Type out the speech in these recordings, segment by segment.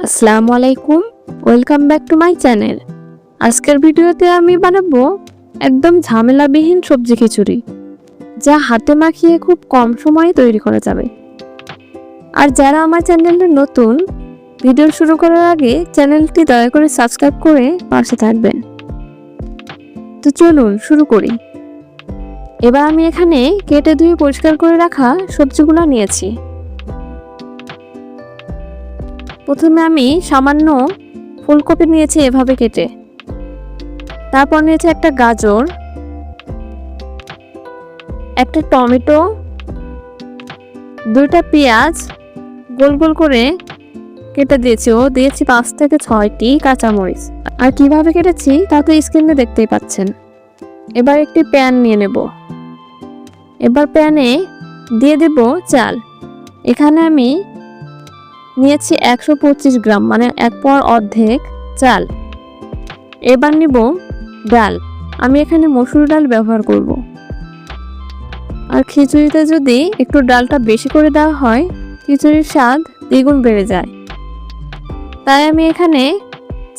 আসসালামু আলাইকুম, welcome back to my channel. আজকের ভিডিওতে আমি বানাবো একদম ঝামেলাবিহীন সবজি খিচুড়ি, যা হাতে মাখিয়ে খুব কম সময়ে তৈরি করা যাবে। আর যারা আমার চ্যানেলে নতুন, ভিডিও শুরু করার আগে চ্যানেলটি দয়া করে সাবস্ক্রাইব করে পাশে থাকবেন। তো চলুন শুরু করি। এবার আমি এখানে কেটে ধুয়ে পরিষ্কার করে রাখা সবজিগুলো নিয়েছি। প্রথমে আমি সামান্য ফুলকপি নিয়েছি এভাবে কেটে, তারপর নিয়েছি একটা গাজর, একটা টমেটো, দুইটা পেঁয়াজ গোল গোল করে কেটে দিয়েছি, দিয়েছি 5 থেকে 6টি কাঁচামরিচ। আর কিভাবে কেটেছি তা তো স্ক্রিনে দেখতেই পাচ্ছেন। এবার একটি প্যান নিয়ে নেব। এবার প্যানে দিয়ে দেব চাল। এখানে আমি নিয়েছি 125 গ্রাম, মানে 1 পোয়ার অর্ধেক চাল। এবার নিব ডাল। আমি এখানে মসুর ডাল ব্যবহার করব। আর খিচুড়িতে যদি একটু ডালটা বেশি করে দেওয়া হয়, খিচুড়ির স্বাদ দ্বিগুণ বেড়ে যায়। তাই আমি এখানে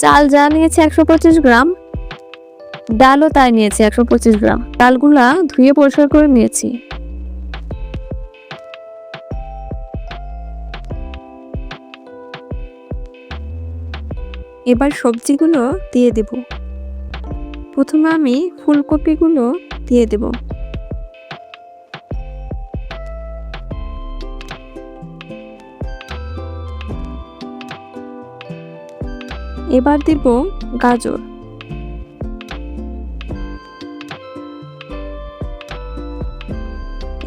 চাল যা নিয়েছি 125 গ্রাম, ডালও তাই নিয়েছি 125 গ্রাম। ডালগুলা ধুয়ে পরিষ্কার করে নিয়েছি। এবার সবজিগুলো দিয়ে দেব। প্রথমে আমি ফুলকপিগুলো দিয়ে দেব। এবার দেব গাজর,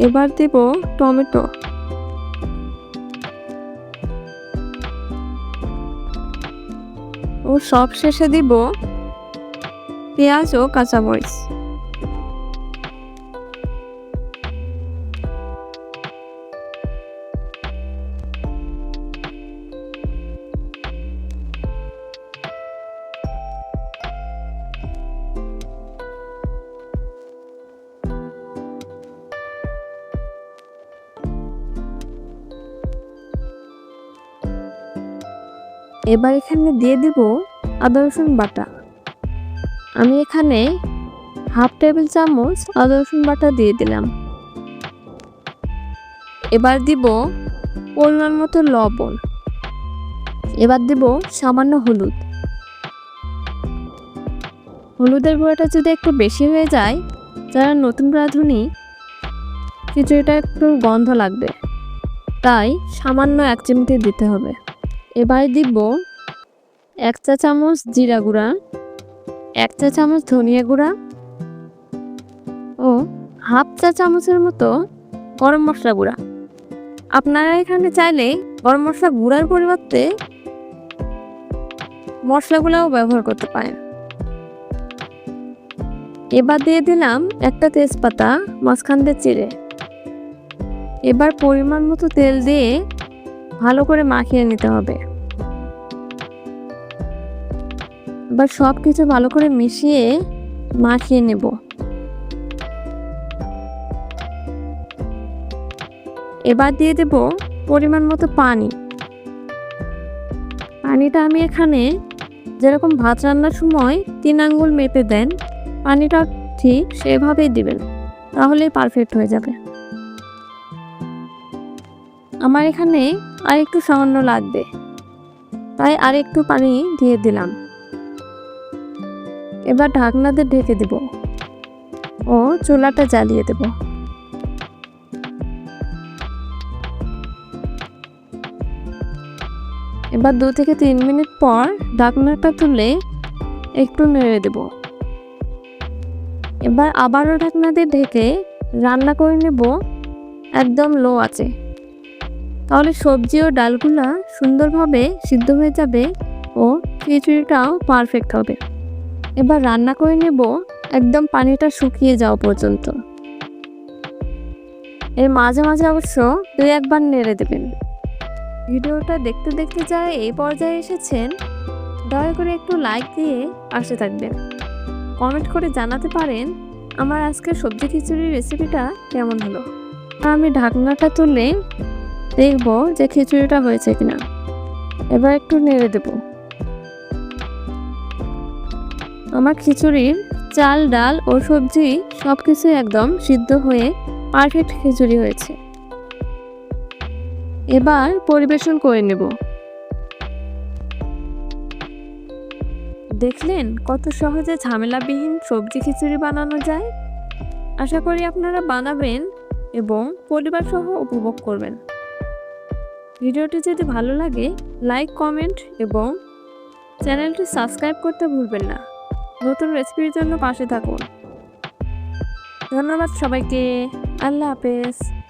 এবার দেব টমেটো, ও সব শেষে দিব পেঁয়াজ ও কাঁচামরিচ। এবার এখানে দিয়ে দেব আদা রসুন বাটা। আমি এখানে 1/2 টেবিল চামচ আদা রসুন বাটা দিয়ে দিলাম। এবার দিব পরিমাণ মতো লবণ। এবার দেব সামান্য হলুদ। হলুদের গুঁড়াটা যদি একটু বেশি হয়ে যায়, যারা নতুন রাঁধুনি, খিচুড়িটা একটু গন্ধ লাগবে, তাই সামান্য 1 চিমটি দিতে হবে। এবার দিব 1 চা চামচ জিরা গুঁড়া, 1 চা চামচ ধনিয়া গুঁড়া ও 1/2 চা চামচের মতো গরম মশলা গুঁড়া। আপনারা এখানে চাইলে গরম মশলা গুঁড়ার পরিবর্তে মশলাগুলোও ব্যবহার করতে পারেন। এবার দিয়ে দিলাম একটা তেজপাতা মাঝখান দিয়ে চিড়ে। এবার পরিমাণ মতো তেল দিয়ে ভালো করে মাখিয়ে নিতে হবে। এবার সব কিছু ভালো করে মিশিয়ে মাখিয়ে নেব। এবার দিয়ে দেব পরিমাণ মতো পানি। পানিটা আমি এখানে যেরকম ভাত রান্নার সময় 3 আঙ্গুল মেপে দেন, পানিটা ঠিক সেভাবেই দিবেন, তাহলে পারফেক্ট হয়ে যাবে। আমার এখানে আর একটু সামান্য লাগবে, তাই আর একটু পানি দিয়ে দিলাম। এবার ঢাকনা দিয়ে ঢেকে দেব ও চুলাটা জ্বালিয়ে দেব। এবার 2 থেকে 3 মিনিট পর ঢাকনাটা তুলে একটু নেড়ে দেব। এবার আবারও ঢাকনা দিয়ে ঢেকে রান্না করে নেব একদম লো আঁচে। তাহলে সবজি ও ডালগুলা সুন্দরভাবে সিদ্ধ হয়ে যাবে ও খিচুড়িটাও পারফেক্ট হবে। এবার রান্না করে নেব একদম পানিটা শুকিয়ে যাওয়া পর্যন্ত। এর মাঝে মাঝে অবশ্য 2-1 বার নেড়ে দেবেন। ভিডিওটা দেখতে দেখতে যারা এই পর্যায়ে এসেছেন, দয়া করে একটু লাইক দিয়ে পাশে থাকবেন। কমেন্ট করে জানাতে পারেন আমার আজকের সবজি খিচুড়ির রেসিপিটা কেমন হলো। আমি ঢাকনাটা তুলে দেখব যে খিচুড়িটা হয়েছে কিনা। এবার একটু নেড়ে দেব। আমার খিচুড়ির চাল, ডাল ও সবজি সবকিছু একদম সিদ্ধ হয়ে পারফেক্ট খিচুড়ি হয়েছে। এবার পরিবেশন করে নেব। দেখলেন কত সহজে ঝামেলাবিহীন সবজি খিচুড়ি বানানো যায়। আশা করি আপনারা বানাবেন এবং পরিবার সহ উপভোগ করবেন। ভিডিওটি যদি ভালো লাগে লাইক, কমেন্ট এবং চ্যানেলটি সাবস্ক্রাইব করতে ভুলবেন না। নতুন রেসিপির জন্য পাশে থাকুন। ধন্যবাদ সবাইকে। আল্লাহ হাফেজ।